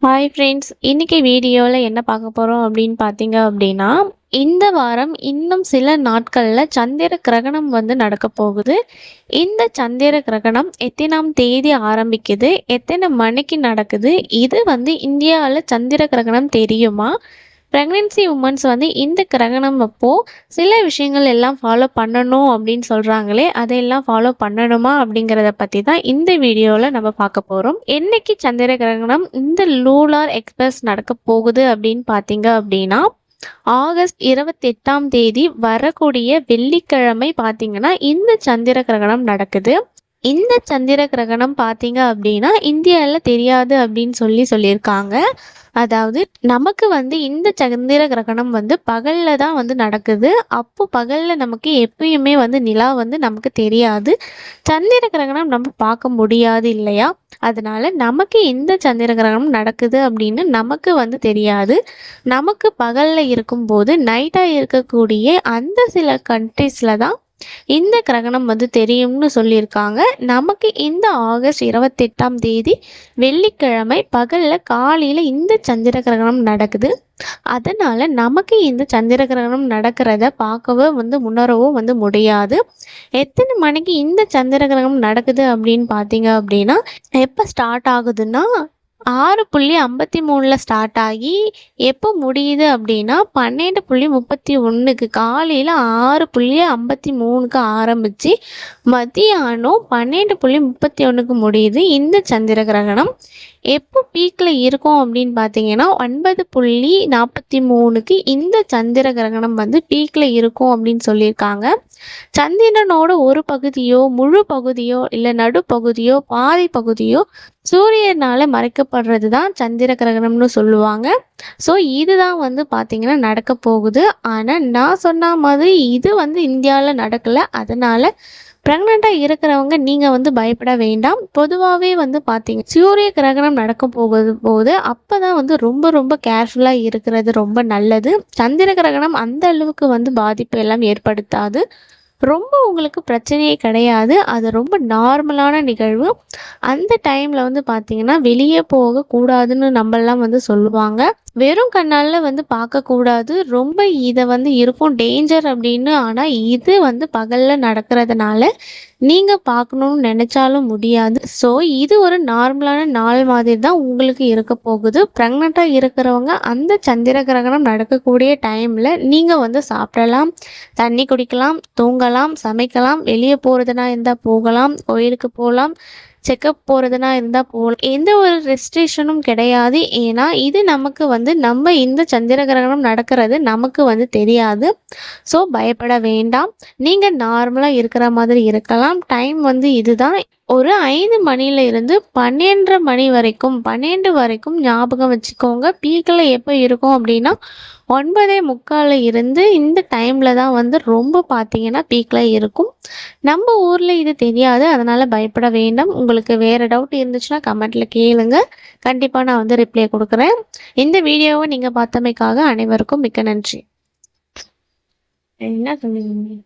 Hi friends, இன்னைக்கு வீடியோவில் என்ன பார்க்க போகிறோம் அப்படின்னு பார்த்தீங்க அப்படின்னா, இந்த வாரம் இன்னும் சில நாட்களில் சந்திர கிரகணம் நடக்க போகுது. இந்த சந்திர கிரகணம் எத்தனாம் தேதி ஆரம்பிக்குது, எத்தனை மணிக்கு நடக்குது, இது இந்தியாவில் சந்திர கிரகணம் தெரியுமா? ப்ரெக்னென்சி உமன்ஸ் இந்த கிரகணம் அப்போ சில விஷயங்கள் எல்லாம் ஃபாலோ பண்ணணும் அப்படின்னு சொல்கிறாங்களே, அதையெல்லாம் ஃபாலோ பண்ணணுமா அப்படிங்கிறத பற்றி தான் இந்த வீடியோவில் நம்ம பார்க்க போகிறோம். என்னைக்கு சந்திர கிரகணம் இந்த லூனார் எக்ஸ்பிரஸ் நடக்க போகுது அப்படின்னு பார்த்தீங்க அப்படின்னா, ஆகஸ்ட் 28ஆம் தேதி வரக்கூடிய வெள்ளிக்கிழமை பார்த்தீங்கன்னா இந்த சந்திர கிரகணம் நடக்குது. இந்த சந்திர கிரகணம் பார்த்தீங்க அப்படின்னா இந்தியாவில் தெரியாது அப்படின்னு சொல்லியிருக்காங்க. அதாவது நமக்கு இந்த சந்திர கிரகணம் பகலில் தான் நடக்குது. அப்போ பகலில் நமக்கு எப்பயுமே நிலா நமக்கு தெரியாது. சந்திர கிரகணம் நம்ம பார்க்க முடியாது இல்லையா? அதனால நமக்கு இந்த சந்திர கிரகணம் நடக்குது அப்படின்னு நமக்கு தெரியாது. நமக்கு பகலில் இருக்கும்போது நைட்டாக இருக்கக்கூடிய அந்த சில கண்ட்ரீஸில் தான் இந்த கிரகணம் தெரியும்னு சொல்லியிருக்காங்க. நமக்கு இந்த ஆகஸ்ட் 28ஆம் தேதி வெள்ளிக்கிழமை பகலில் காலையில் இந்த சந்திர கிரகணம் நடக்குது. அதனால் நமக்கு இந்த சந்திர கிரகணம் நடக்கிறத பார்க்கவோ உணரவோ முடியாது. எத்தனை மணிக்கு இந்த சந்திர கிரகணம் நடக்குது அப்படின்னு பார்த்தீங்க அப்படின்னா, எப்போ ஸ்டார்ட் ஆகுதுன்னா 6:53 ஸ்டார்ட் ஆகி எப்போ முடியுது அப்படின்னா 12:31 காலையில் 6:53 ஆரம்பித்து மதியானம் 12:31 முடியுது. இந்த சந்திர கிரகணம் எப்போ பீக்கில் இருக்கும் அப்படின்னு பார்த்தீங்கன்னா 9:43 இந்த சந்திர கிரகணம் பீக்கில் இருக்கும் அப்படின்னு சொல்லியிருக்காங்க. சந்திரனோட ஒரு பகுதியோ முழு பகுதியோ இல்லை நடுப்பகுதியோ பாதி பகுதியோ சூரியனால் மறைக்கப்படுறது தான் சந்திர கிரகணம்னு சொல்லுவாங்க. ஸோ இதுதான் பார்த்தீங்கன்னா நடக்க போகுது. ஆனால் நான் சொன்ன மாதிரி இது இந்தியாவில் நடக்கலை. அதனால் ப்ரெக்னெண்ட்டாக இருக்கிறவங்க நீங்கள் பயப்பட வேண்டாம். பொதுவாகவே பார்த்தீங்க சூரிய கிரகணம் நடக்க போது அப்போ தான் ரொம்ப ரொம்ப கேர்ஃபுல்லாக இருக்கிறது ரொம்ப நல்லது. சந்திர கிரகணம் அந்த அளவுக்கு பாதிப்பு எல்லாம் ஏற்படுத்தாது. ரொம்ப உங்களுக்கு பிரச்சனையே கிடையாது. அது ரொம்ப நார்மலான நிகழ்வு. அந்த டைமில் பார்த்தீங்கன்னா வெளியே போகக்கூடாதுன்னு நம்மளாம் சொல்லுவாங்க. வெறும் கண்ணால் பார்க்கக்கூடாது. ரொம்ப இதை இருக்கும் டேஞ்சர் அப்படின்னு. ஆனால் இது பகலில் நடக்கிறதுனால நீங்கள் பார்க்கணுன்னு நினச்சாலும் முடியாது. ஸோ இது ஒரு நார்மலான நாள் மாதிரி தான் உங்களுக்கு இருக்க போகுது. ப்ரெக்னெண்ட்டாக இருக்கிறவங்க அந்த சந்திர கிரகணம் நடக்கக்கூடிய டைமில் நீங்கள் சாப்பிடலாம், தண்ணி குடிக்கலாம், தூங்கலாம், சமைக்கலாம், வெளியே போகிறதுனா இருந்தால் போகலாம், கோயிலுக்கு போகலாம், செக்கப் போகிறதுனா இருந்தால் போகலாம். எந்த ஒரு ரெஸ்ட்ரிக்ஷனும் கிடையாது. ஏன்னா இது நமக்கு நம்ம இந்த சந்திர கிரகணம் நடக்கிறது நமக்கு தெரியாது. ஸோ பயப்பட வேண்டாம். நீங்கள் நார்மலாக இருக்கிற மாதிரி இருக்கலாம். டைம் இதுதான். ஒரு 5 மணியிலிருந்து 12 மணி வரைக்கும் 12 வரைக்கும் ஞாபகம் வச்சுக்கோங்க. பீக்கில் எப்போ இருக்கும் அப்படின்னா 9:45 இருந்து இந்த டைமில் தான் ரொம்ப பார்த்தீங்கன்னா பீக்கில் இருக்கும். நம்ம ஊரில் இது தெரியாது. அதனால் பயப்பட வேண்டாம். உங்களுக்கு வேறு டவுட் இருந்துச்சுன்னா கமெண்ட்டில் கேளுங்க. கண்டிப்பாக நான் ரிப்ளை கொடுக்குறேன். இந்த வீடியோவை நீங்கள் பார்த்தமைக்காக அனைவருக்கும் மிக்க நன்றி. என்ன சொன்னீங்க?